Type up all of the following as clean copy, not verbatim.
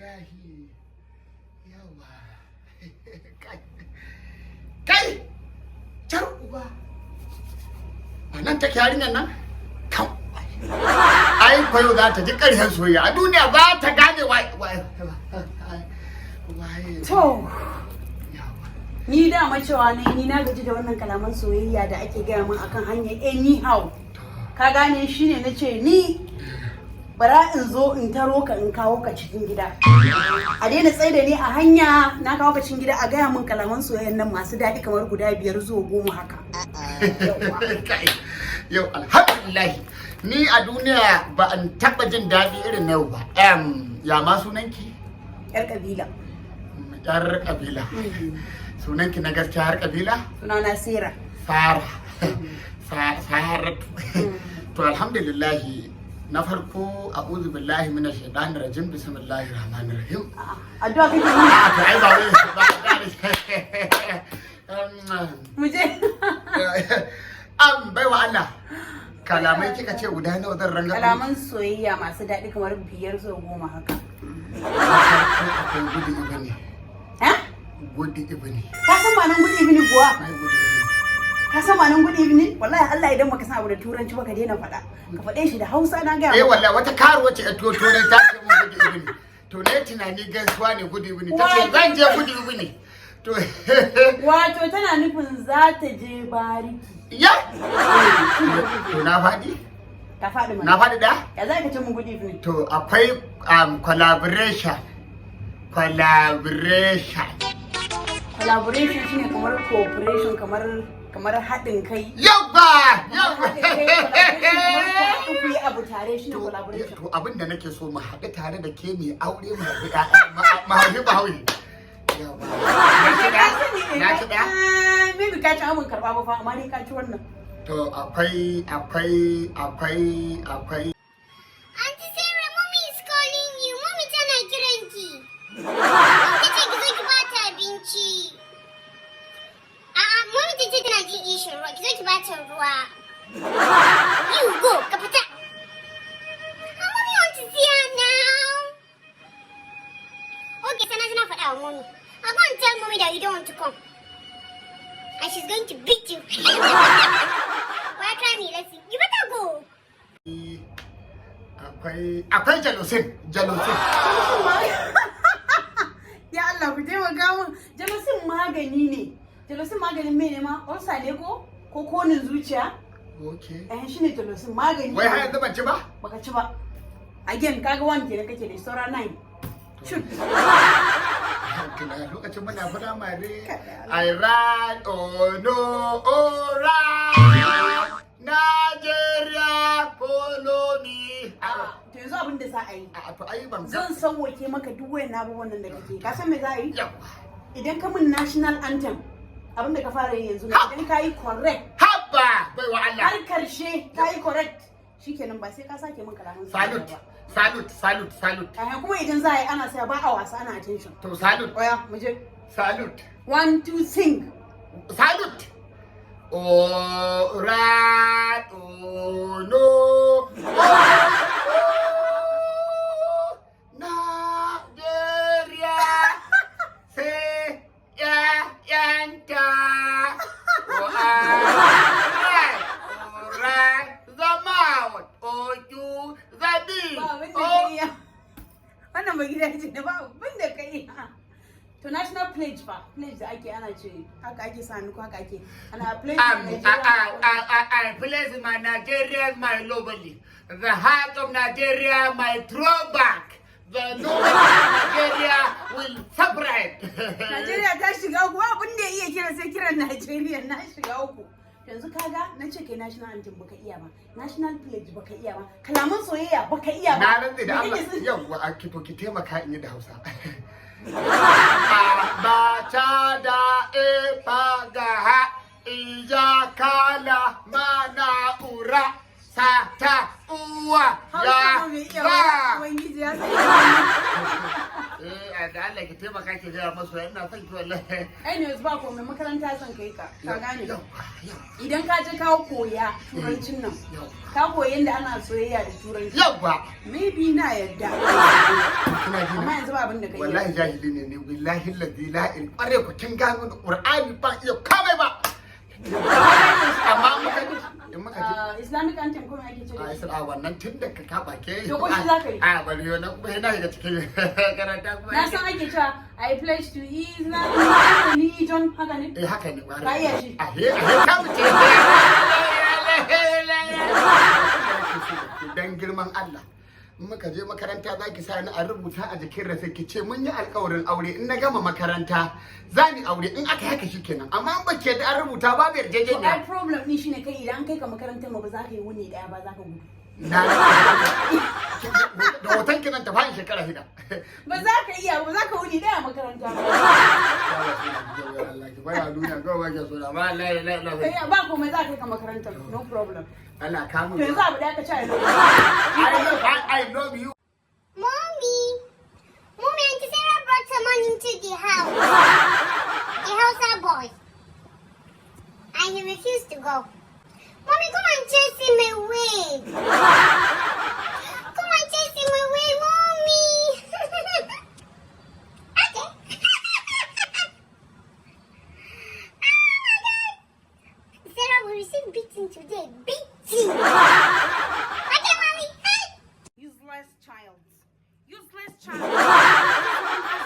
alhamdulillahi yawa kai car uba nan take yarinyar nan kan ai kwayo za ta ji ƙarshen soyayya a duniya za ta gane wai to ni dama cewa ni na gaji da wannan kalaman soyayya da ake gaya min akan hanyar anyhow ka gane shine nace ni bara in zo in taro ka in kawo ka cikin gida a daina tsaye da ni a hanya na kawo ka cikin gida a gaya min kalaman soyayyan nan masu daɗi kamar guda 5 zuwa 10 haka yau alhamdulillah ni a duniya ba an taɓa jin daɗi irin na yau ba ya ma sunanki yar kabila sunanki na gaskiya har kabila sunana Sera Saratu to alhamdulillah na farko a'udhu billahi minash shaitanir rajim bismillahir rahmanir rahim addu'a kake yi to ai ba wai muje baiwa Allah kalamai kika ce guda nawa zan ranga kalaman soyayya masu daɗi kamar 5 zuwa 10 haka akwai gudu ibini gudu ibini ka san ma'anar gudu ibini kuwa ka san ma'anar gudu ibini wallahi Allah idan baka san abu da turanci baka daina faɗa ka faɗe shi da Hausa na ga wallahi wata karuwa ce a turai ta ce mun gudu ibini to ne tunani gaisuwa ne gudu ibini tace zan je gudu ibini to wato tana nufin za ta je bariki ya to na faɗi ka faɗi mana na faɗi da ya za ka ce mun gudu ibini to akwai collaboration shine kamar cooperation kamar haɗin kai yabba ku yi abu tare shine collaboration to abin da nake so mu haɗu tare da ke mai aure mu haifi bahauri yabba na ci ɗaya maybe ka ci amin karɓa ba fa amma dai ka ci wannan to akwai Aunty Sarah, mommy is calling you. Mommy tana kiranki. Mommy tace ki zo ki bata abinci. A'a, mommy tace tana jin ishin ruwa. Ki zo ki bata ruwa. You go, ka fita. Mommy want to see her now. Okay, sana zina faɗa wa mommy. I'll go and tell mommy that you don't want to come. And she's going to beat you. Why try me? Let's see. You better go. akwai jalusin ya Allah ku taimaka mun jalusin magani ne jalusin maganin mene ma ulcer ne ko konin zuciya okay shine jalusin magani wai har yanzu ban ci ba baka ci ba again kaga one kenan kake da saura 9 shoot lokacin muna fara mare I ran oh no oh ran Nigeria follow me to yanzu abin da za a yi to ai ban zan sauwake maka duk wayan abubuwan nan da kake ka san me za a yi idan ka mun national anthem abin da ka fara yi yanzu idan ka yi correct habba bai wa Allah har karshe ka yi correct shikenan ba sai ka sake min kalaman salute kuma idan za a yi ana sai ba a wasa ana attention to salute oya mu je salute 1 2 sing salute oh right oh no Nigeria say ya yanta oh right the mouth oh you the bee wannan ba gida ce ba abin da kai to national pledge pledge da ake ana ce haka ake sa hannu haka ake ana pledge I pledge my Nigeria my lovely the heart of Nigeria my throwback the nobody of Nigeria will separate Nigeria ta shiga uku abin da iya kira sai kiran Nigeria na shiga uku yanzu kaga na ce kai national anthem baka iya ba national pledge baka iya ba kalaman soyayya baka iya ba na rantsi da Allah yawa a ki taimaka in yi da Hausa Bachada e pagaha ija kala mana ura sata uwa ya ba da Allah ki taimaka ki gaya masu ina son ki wallahi. Anyways ba ko mai makaranta son kai ka gane. Yau. Idan ka je ka koya turancin nan. Ka koyi yadda ana soyayya da turanci. Yawwa. Maybe na yadda. Kina ji Amma yanzu ba abin da kai. wallahi jahili ne billahi la ilaha kware ku kin gano Qur'ani ba iya komai ba. Amma muka ji Islamic anthem kuma ake ce. a wannan tun da ka kaba ke To ko shi za ka yi? a bari yau na kuma yana daga cikin karanta kuma Na san ake cewa I pledge to Islam religion haka ne? haka ne ba Ka iya shi? ka wuce dan girman Allah in muka je makaranta za ki sa ni a rubuta a jikin rasa ki ce mun yi alƙawarin aure in na gama makaranta za ni aure in aka haka shikenan amma in ba ke da an rubuta babu To ai yarjejeniya problem din shine kai idan kai ka makarantar ma ba za ka yi wuni daya ba za ka gudu. da hoton ki nan tafayin shekara shida Ba za ka iya ba za ka wuni daya a makaranta ba. Allah ki baya duniya ga wajen so da ba la ilaha Kai illallah ba komai za ka yi ka makarantar no problem. Allah ka mu To yanzu abu da ka ci a I love you Mommy, Auntie Sarah brought someone into the house. A Hausa boy. And he refused to go. Mommy, come and chase him away. Come and chase him away, Mommy. Okay. Oh my God. Sarah will receive beating today. Beating. Okay, Mommy. Hey. Useless child. Useless child.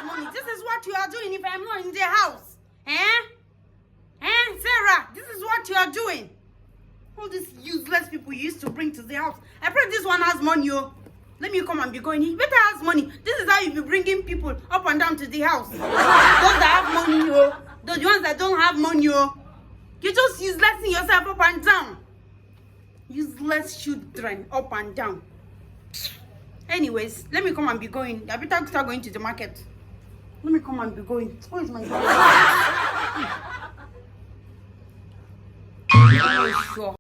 Mommy, this is what you are doing if I'm not in the house. Sarah, this is what you are doing. All these useless people you used to bring to the house. I pray this one has money, oh. Let me come and be going. He better has money. This is how you be bringing people up and down to the house. Those that have money, oh. The ones that don't have money, oh. You're just uselessing yourself up and down. Useless children up and down. Anyways, let me come and be going. I better start going to the market. Let me come and be going. Where is my dog? Sure.